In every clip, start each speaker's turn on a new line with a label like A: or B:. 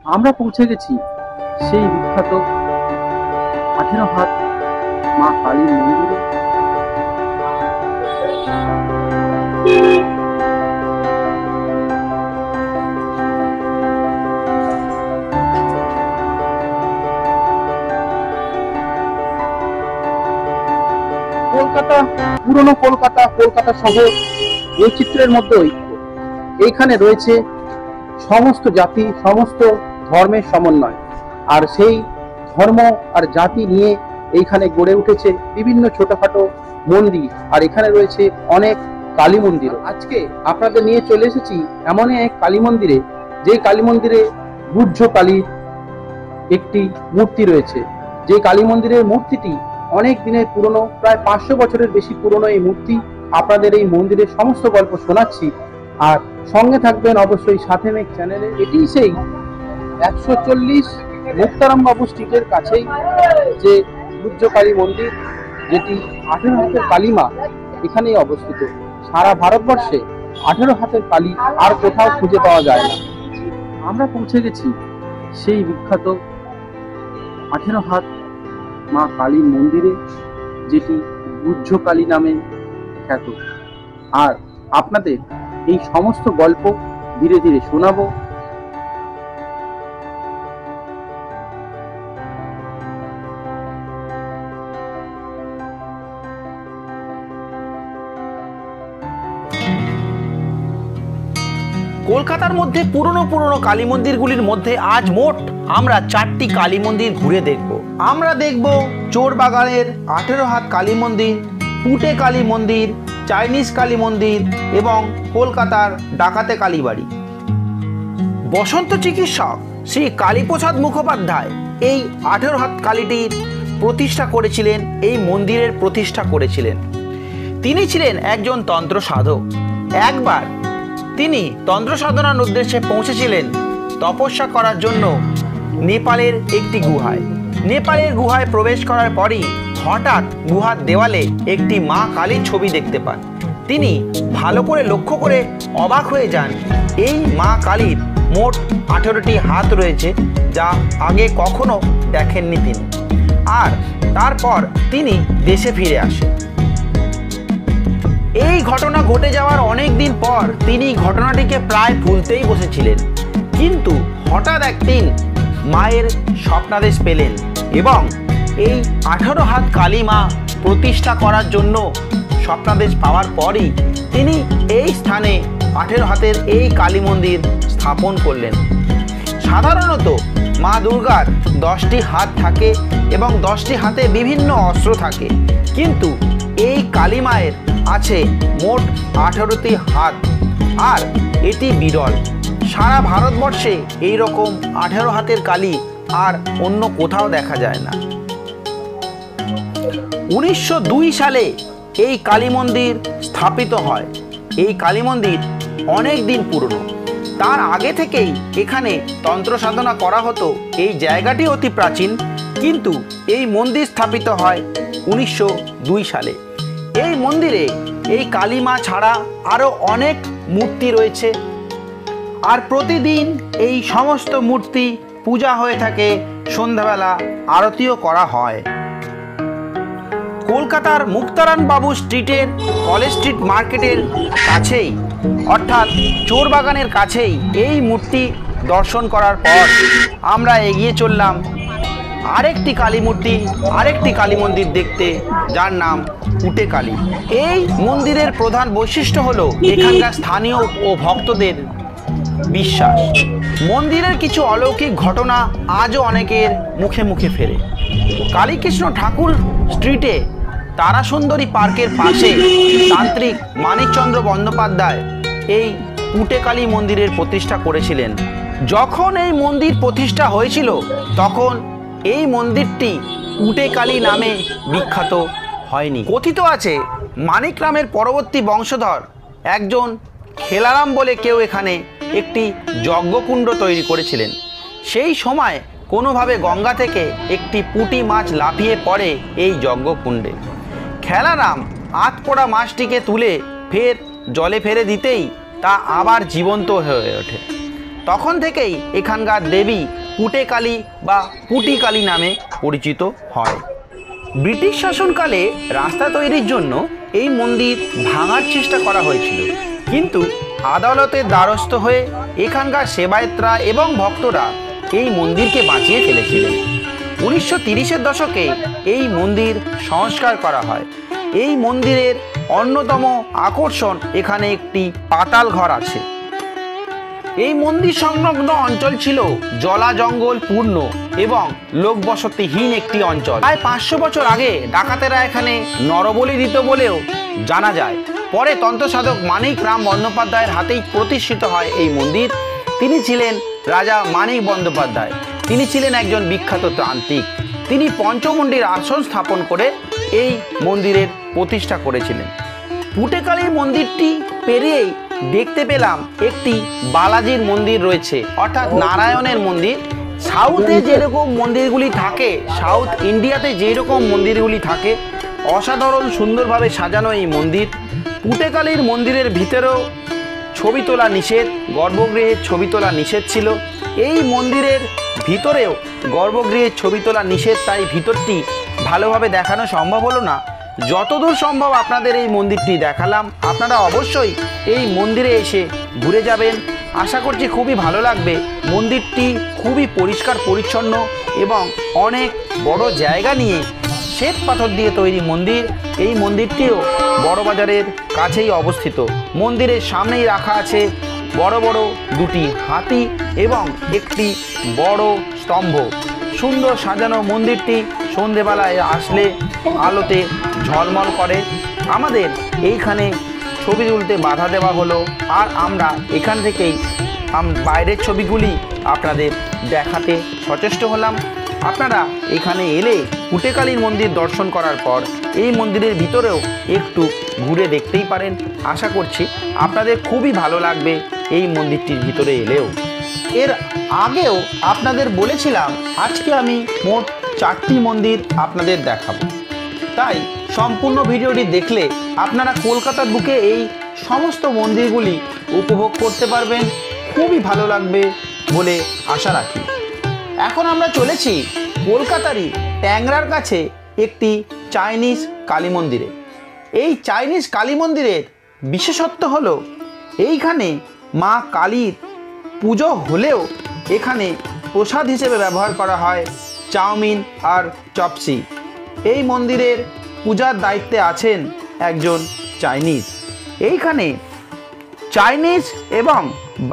A: আমরা পৌঁছে গেছি সেই বিখ্যাত 18 হাত মা কালীর মন্দিরে। কলকাতা, পুরনো কলকাতা, কলকাতা শহর বৈচিত্র্যের মধ্যে ঐক্য। এইখানে রয়েছে সমস্ত জাতি, সমস্ত ধর্মের সমন্বয়, আর সেই ধর্ম আর জাতি নিয়ে এইখানে গড়ে উঠেছে বিভিন্ন ছোটখাটো মন্দির, আর এখানে রয়েছে অনেক কালী মন্দির। আজকে আপনাদের নিয়ে চলে এসেছি এমন এক কালী মন্দিরে, যে কালী মন্দিরে বুদ্ধ কালীর একটি মূর্তি রয়েছে। যে কালী মন্দিরের মূর্তিটি অনেক দিনের পুরনো, প্রায় 500 বছরের বেশি পুরনো এই মূর্তি। আপনাদের এই মন্দিরের সমস্ত গল্প শোনাচ্ছি, আর সঙ্গে থাকবেন অবশ্যই সাথে মেঘ চ্যানেলে। এটি সেই 140 মুক্তারাম বাবু স্ট্রিটের কাছেই যে বুদ্ধ কালী মন্দির, যেটি 18 হাতের কালীমা, এখানেই অবস্থিত। সারা ভারতবর্ষে 18 হাতের কালী আর কোথাও খুঁজে পাওয়া যায় না। আমরা পৌঁছে গেছি সেই বিখ্যাত 18 হাত মা কালীর মন্দিরে, যেটি বুদ্ধ কালী নামে খ্যাত। আর আপনাদের এই সমস্ত গল্প ধীরে ধীরে শোনাবো।
B: কলকাতার মধ্যে পুরনো পুরনো কালী মন্দিরগুলির মধ্যে আজ মোট আমরা 4টি কালী মন্দির ঘুরে দেখব। আমরা দেখব চোরবাগানের 18 হাত কালী মন্দির, পুটে কালী মন্দির, চাইনিজ কালী মন্দির এবং কলকাতার ডাকাতে কালীবাড়ি। বসন্ত চিকিৎসক শ্রী কালীপ্রসাদ মুখোপাধ্যায় এই 18 হাত কালীটির প্রতিষ্ঠা করেছিলেন, এই মন্দিরের প্রতিষ্ঠা করেছিলেন। তিনি ছিলেন একজন তন্ত্র সাধক। একবার তিনি তন্ত্র সাধনার উদ্দেশ্যে পৌঁছেছিলেন তপস্যা করার জন্য নেপালের একটি গুহায়। নেপালের গুহায় প্রবেশ করার পরই হঠাৎ গুহার দেওয়ালে একটি মা কালীর ছবি দেখতে পান। তিনি ভালো করে লক্ষ্য করে অবাক হয়ে যান। এই মা কালীর মোট 18টি হাত রয়েছে, যা আগে কখনো দেখেননি তিনি। আর তারপর তিনি দেশে ফিরে আসেন। এই ঘটনা ঘটে যাওয়ার অনেক দিন পর তিনি ঘটনাটিকে প্রায় ভুলতেই বসেছিলেন, কিন্তু হঠাৎ একদিন মায়ের স্বপ্নাদেশ পেলেন এবং এই 18 হাত কালী মা প্রতিষ্ঠা করার জন্য স্বপ্নাদেশ পাওয়ার পরই তিনি এই স্থানে 18 হাতের এই কালী মন্দির স্থাপন করলেন। সাধারণত মা দুর্গার 10টি হাত থাকে এবং 10টি হাতে বিভিন্ন অস্ত্র থাকে, কিন্তু এই কালী মায়ের আছে মোট 18টি হাত, আর এটি বিরল। সারা ভারতবর্ষে এই রকম 18 হাতের কালী আর অন্য কোথাও দেখা যায় না। 1902 সালে এই কালী মন্দির স্থাপিত হয়। এই কালী মন্দির অনেক দিন পুরনো, তার আগে থেকেই এখানে তন্ত্র সাধনা করা হতো। এই জায়গাটি অতি প্রাচীন, কিন্তু এই মন্দির স্থাপিত হয় 1902 সালে। এই মন্দিরে এই কালী মা ছাড়া আরও অনেক মূর্তি রয়েছে, আর প্রতিদিন এই সমস্ত মূর্তি পূজা হয়ে থাকে। সন্ধ্যাবেলা আরতিও করা হয়। কলকাতার মুক্তারাম বাবু স্ট্রিটের কলেজ স্ট্রিট মার্কেটের কাছেই, অর্থাৎ চোরবাগানের কাছেই এই মূর্তি দর্শন করার পর আমরা এগিয়ে চললাম আরেকটি কালী মূর্তি, আরেকটি কালী মন্দির দেখতে, যার নাম পুটে কালী। এই মন্দিরের প্রধান বৈশিষ্ট্য হলো এখানকার স্থানীয় ও ভক্তদের বিশ্বাস। মন্দিরের কিছু অলৌকিক ঘটনা আজও অনেকের মুখে মুখে ফেরে। কালীকৃষ্ণ ঠাকুর স্ট্রিটে তারাসুন্দরী পার্কের পাশে তান্ত্রিক মানিকচন্দ্র বন্দ্যোপাধ্যায় এই পুটে কালী মন্দিরের প্রতিষ্ঠা করেছিলেন। যখন এই মন্দির প্রতিষ্ঠা হয়েছিল তখন এই মন্দিরটি পুটে কালী নামে বিখ্যাত হয়নি। কথিত আছে মানিকরামের পরবর্তী বংশধর একজন খেলারাম বলে কেউ এখানে একটি যজ্ঞকুণ্ড তৈরি করেছিলেন। সেই সময় কোনোভাবে গঙ্গা থেকে একটি পুঁটি মাছ লাফিয়ে পড়ে এই যজ্ঞকুণ্ডে। খেলারাম আধপোড়া মাছটিকে তুলে ফের জলে ফেলে দিতেই তা আবার জীবন্ত হয়ে ওঠে। তখন থেকেই এখানকার দেবী পুটেকালী বা পুটিকালী নামে পরিচিত হয়। ব্রিটিশ শাসনকালে রাস্তা তৈরির জন্য এই মন্দির ভাঙার চেষ্টা করা হয়েছিল, কিন্তু আদালতের দ্বারস্থ হয়ে এখানকার সেবায়েতরা এবং ভক্তরা এই মন্দিরকে বাঁচিয়ে ফেলেছিলেন। 1930-এর দশকে এই মন্দির সংস্কার করা হয়। এই মন্দিরের অন্যতম আকর্ষণ এখানে একটি পাতাল ঘর আছে। এই মন্দির সংলগ্ন অঞ্চল ছিল জলা জঙ্গল পূর্ণ এবং লোকবসতিহীন একটি অঞ্চল। প্রায় 500 বছর আগে ডাকাতেরা এখানে নরবলি দিত বলেও জানা যায়। পরে তন্ত্রসাধক মানিক রাম বন্দ্যোপাধ্যায়ের হাতেই প্রতিষ্ঠিত হয় এই মন্দির। তিনি ছিলেন রাজা মানিক বন্দ্যোপাধ্যায়। তিনি ছিলেন একজন বিখ্যাত তান্ত্রিক। তিনি পঞ্চমুণ্ডির আসন স্থাপন করে এই মন্দিরের প্রতিষ্ঠা করেছিলেন। পুটেকালীর মন্দিরটি পেরিয়েই দেখতে পেলাম একটি বালাজির মন্দির রয়েছে, অর্থাৎ নারায়ণের মন্দির। সাউথে যেরকম মন্দিরগুলি থাকে, সাউথ ইন্ডিয়াতে যেরকম মন্দিরগুলি থাকে, অসাধারণ সুন্দরভাবে সাজানো এই মন্দির। পুটেকালীর মন্দিরের ভিতরেও ছবি তোলা নিষেধ, গর্ভগৃহের ছবি তোলা নিষেধ ছিল। এই মন্দিরের ভিতরেও গর্ভগৃহের ছবি তোলা নিষেধ, তাই ভিতরটি ভালোভাবে দেখানো সম্ভব হলো না। যতদূর সম্ভব আপনাদের এই মন্দিরটি দেখালাম। আপনারা অবশ্যই এই মন্দিরে এসে ঘুরে যাবেন, আশা করছি খুবই ভালো লাগবে। মন্দিরটি খুবই পরিষ্কার পরিচ্ছন্ন এবং অনেক বড় জায়গা নিয়ে শ্বেত পাথর দিয়ে তৈরি মন্দির। এই মন্দিরটিও বড়বাজারের কাছেই অবস্থিত। মন্দিরের সামনেই রাখা আছে বড় বড় দুটি হাতি এবং একটি বড় স্তম্ভ। সুন্দর সাজানো মন্দিরটি সন্ধেবেলায় আসলে আলোতে ঝলমল করে। আমাদের এইখানে ছবি তুলতে বাধা দেওয়া হলো, আর আমরা এখান থেকেই বাইরের ছবিগুলি আপনাদের দেখাতে সচেষ্ট হলাম। আপনারা এখানে এলে পুটেকালীর মন্দির দর্শন করার পর এই মন্দিরের ভিতরেও একটু ঘুরে দেখতেই পারেন। আশা করছি আপনাদের খুবই ভালো লাগবে এই মন্দিরটির ভিতরে এলেও। এর আগেও আপনাদের বলেছিলাম আজকে আমি মোট 4টি মন্দির আপনাদের দেখাবো, তাই সম্পূর্ণ ভিডিওটি দেখলে আপনারা কলকাতার বুকে এই সমস্ত মন্দিরগুলি উপভোগ করতে পারবেন। খুবই ভালো লাগবে বলে আশা রাখি। এখন আমরা চলেছি কলকাতারই ট্যাংরার কাছে একটি চাইনিজ কালী মন্দিরে। এই চাইনিজ কালী মন্দিরের বিশেষত্ব হলো এইখানে মা কালীর পুজো হলেও এখানে প্রসাদ হিসেবে ব্যবহার করা হয় চাউমিন আর চপসি। এই মন্দিরের পূজার দায়িত্বে আছেন একজন চাইনিজ। এইখানে চাইনিজ এবং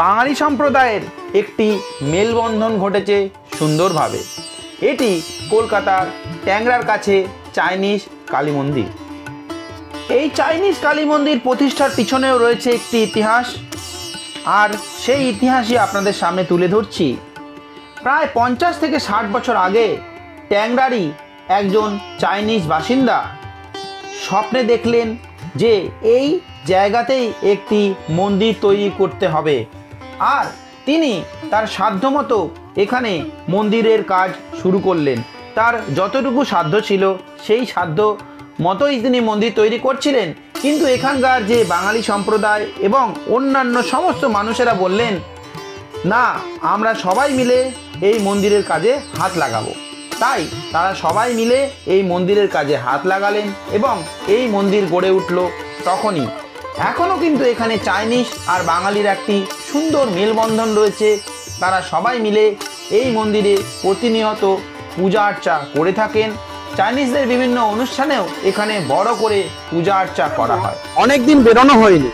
B: বাঙালি সম্প্রদায়ের একটি মেলবন্ধন ঘটেছে সুন্দরভাবে। এটি কলকাতার ট্যাংরার কাছে চাইনিজ কালী মন্দির। এই চাইনিজ কালী মন্দির প্রতিষ্ঠার পিছনেও রয়েছে একটি ইতিহাস, আর সেই ইতিহাসই আপনাদের সামনে তুলে ধরছি। প্রায় 50 থেকে 60 বছর আগে ট্যাংরারই একজন চাইনিজ বাসিন্দা স্বপ্নে দেখলেন যে এই জায়গাতেই একটি মন্দির তৈরি করতে হবে, আর তিনি তার সাধ্যমতো এখানে মন্দিরের কাজ শুরু করলেন। তার যতটুকু সাধ্য ছিল সেই সাধ্য মতোই তিনি মন্দির তৈরি করছিলেন। কিন্তু এখানকার যে বাঙালি সম্প্রদায় এবং অন্যান্য সমস্ত মানুষেরা বললেন, না, আমরা সবাই মিলে এই মন্দিরের কাজে হাত লাগাবো। তাই তারা সবাই মিলে এই মন্দিরের কাজে হাত লাগালেন এবং এই মন্দির গড়ে উঠল তখনই। এখনও কিন্তু এখানে চাইনিজ আর বাঙালির একটি সুন্দর মেলবন্ধন রয়েছে। তারা সবাই মিলে এই মন্দিরে প্রতিনিয়ত পূজা আর্চা করে থাকেন। চাইনিজদের বিভিন্ন অনুষ্ঠানেও এখানে বড় করে পূজা আর্চা করা হয়।
A: অনেক দিন বেরোনো হয়নি,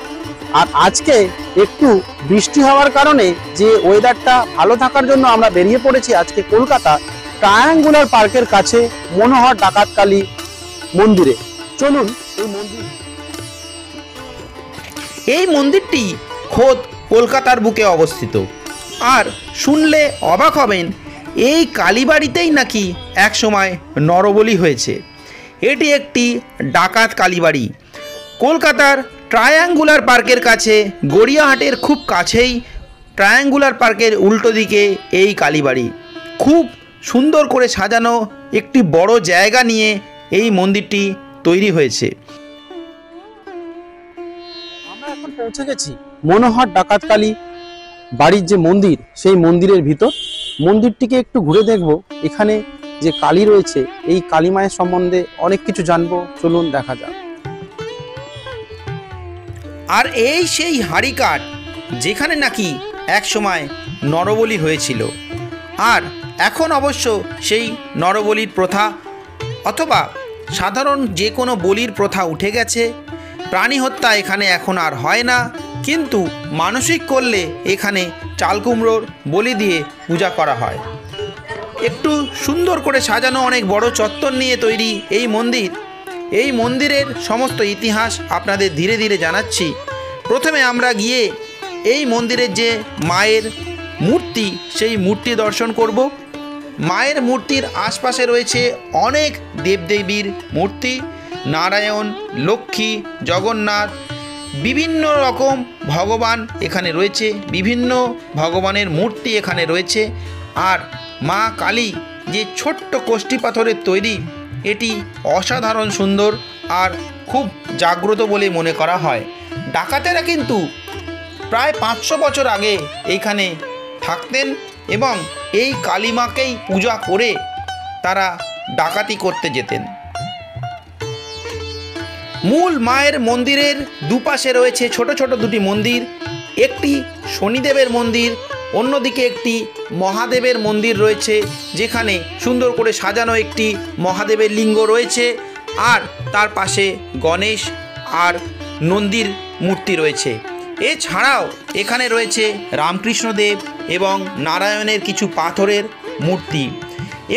A: আর আজকে একটু বৃষ্টি হওয়ার কারণে যে ওয়েদারটা ভালো থাকার জন্য আমরা বেরিয়ে পড়েছি আজকে কলকাতা ট্রায়াঙ্গুলার পার্কের কাছে মনোহর ডাকাতকালী মন্দিরে। চলুন এই মন্দির।
B: এই মন্দিরটি খোদ কলকাতার বুকে অবস্থিত, আর শুনলে অবাক হবেন এই কালীবাড়িতেই নাকি একসময় নরবলি হয়েছে। এটি একটি ডাকাত কালীবাড়ি। কলকাতার ট্রায়াঙ্গুলার পার্কের কাছে, গড়িয়াহাটের খুব কাছেই ট্রায়াঙ্গুলার পার্কের উল্টো দিকে এই কালীবাড়ি। খুব সুন্দর করে সাজানো একটি বড় জায়গা নিয়ে এই মন্দিরটি তৈরি হয়েছে।
A: আমরা এখন পৌঁছে গেছি মনোহর ডাকাতকালী বাড়ির যে মন্দির, সেই মন্দিরের ভিতর। মন্দিরটিকে একটু ঘুরে দেখব। এখানে যে কালী রয়েছে, এই কালী মায়ের সম্বন্ধে অনেক কিছু জানবো। চলুন দেখা যাক।
B: আর এই সেই হাড়িকাঠ যেখানে নাকি এক সময় নরবলি হয়েছিল, আর এখন অবশ্য সেই নরবলির প্রথা অথবা সাধারণ যে কোনো বলির প্রথা উঠে গেছে। প্রাণী হত্যা এখানে এখন আর হয় না, কিন্তু মানসিক করলে এখানে চাল কুমড়োর বলি দিয়ে পূজা করা হয়। একটু সুন্দর করে সাজানো অনেক বড় চত্বর নিয়ে তৈরি এই মন্দির। এই মন্দিরের সমস্ত ইতিহাস আপনাদের ধীরে ধীরে জানাচ্ছি। প্রথমে আমরা গিয়ে এই মন্দিরের যে মায়ের মূর্তি, সেই মূর্তি দর্শন করব। মায়ের মূর্তির আশপাশে রয়েছে অনেক দেবদেবীর মূর্তি, নারায়ণ, লক্ষ্মী, জগন্নাথ, বিভিন্ন রকম ভগবান এখানে রয়েছে, বিভিন্ন ভগবানের মূর্তি এখানে রয়েছে। আর মা কালী যে ছোট্ট কোষ্ঠী পাথরের তৈরি, এটি অসাধারণ সুন্দর আর খুব জাগ্রত বলে মনে করা হয়। ডাকাতেরা কিন্তু প্রায় 500 বছর আগে এইখানে থাকতেন এবং এই কালী মাকেই পূজা করে তারা ডাকাতি করতে যেতেন। মূল মায়ের মন্দিরের দুপাশে রয়েছে ছোট ছোট দুটি মন্দির। একটি শনিদেবের মন্দির, অন্যদিকে একটি মহাদেবের মন্দির রয়েছে, যেখানে সুন্দর করে সাজানো একটি মহাদেবের লিঙ্গ রয়েছে। আর তার পাশে গণেশ আর নন্দীর মূর্তি রয়েছে। এছাড়াও এখানে রয়েছে রামকৃষ্ণদেব এবং নারায়ণের কিছু পাথরের মূর্তি,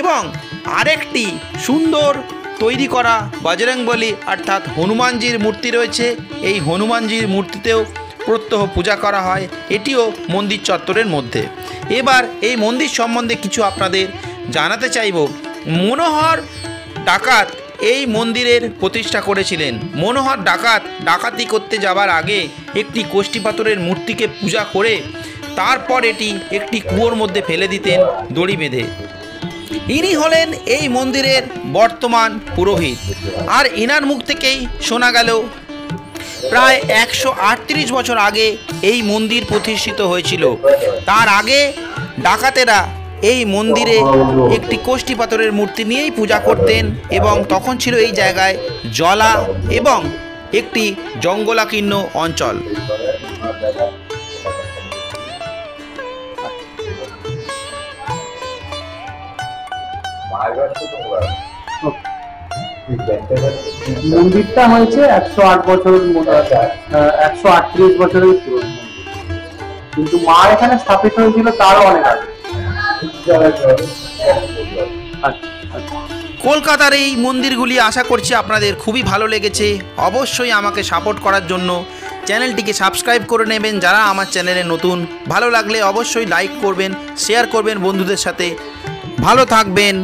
B: এবং আরেকটি সুন্দর তৈরি করা বজরংবলী অর্থাৎ হনুমানজির মূর্তি রয়েছে। এই হনুমানজির মূর্তিতেও প্রত্যহ পূজা করা হয়। এটিও মন্দির চত্বরের মধ্যে। এবার এই মন্দির সম্বন্ধে কিছু আপনাদের জানাতে চাইব। মনোহর ডাকাত এই মন্দিরের প্রতিষ্ঠা করেছিলেন। মনোহর ডাকাত ডাকাতি করতে যাবার আগে একটি কোষ্ঠী পাথরের মূর্তিকে পূজা করে তারপর এটি একটি কুয়োর মধ্যে ফেলে দিতেন দড়ি বেঁধে। ইনি হলেন এই মন্দিরের বর্তমান পুরোহিত। আর ইনার মুখ থেকেই শোনা গেল প্রায় 138 বছর আগে এই মন্দির প্রতিষ্ঠিত হয়েছিল। তার আগে ডাকাতেরা এই মন্দিরে একটি কোষ্ঠী পাথরের মূর্তি নিয়েই পূজা করতেন, এবং তখন ছিল এই জায়গায় জলা এবং একটি জঙ্গলাকীর্ণ অঞ্চল।
A: মন্দিরটা হয়েছে 108 বছর, 138 বছরের পুরনো মন্দির, কিন্তু মা এখানে স্থাপিত হয়েছিল তারও অনেক আগে।
B: কলকাতার এই মন্দিরগুলি আশা করছি আপনাদের খুবই ভালো লেগেছে। অবশ্যই আমাকে সাপোর্ট করার জন্য চ্যানেলটিকে সাবস্ক্রাইব করে নেবেন যারা আমার চ্যানেলে নতুন। ভালো লাগলে অবশ্যই লাইক করবেন, শেয়ার করবেন বন্ধুদের সাথে। ভালো থাকবেন।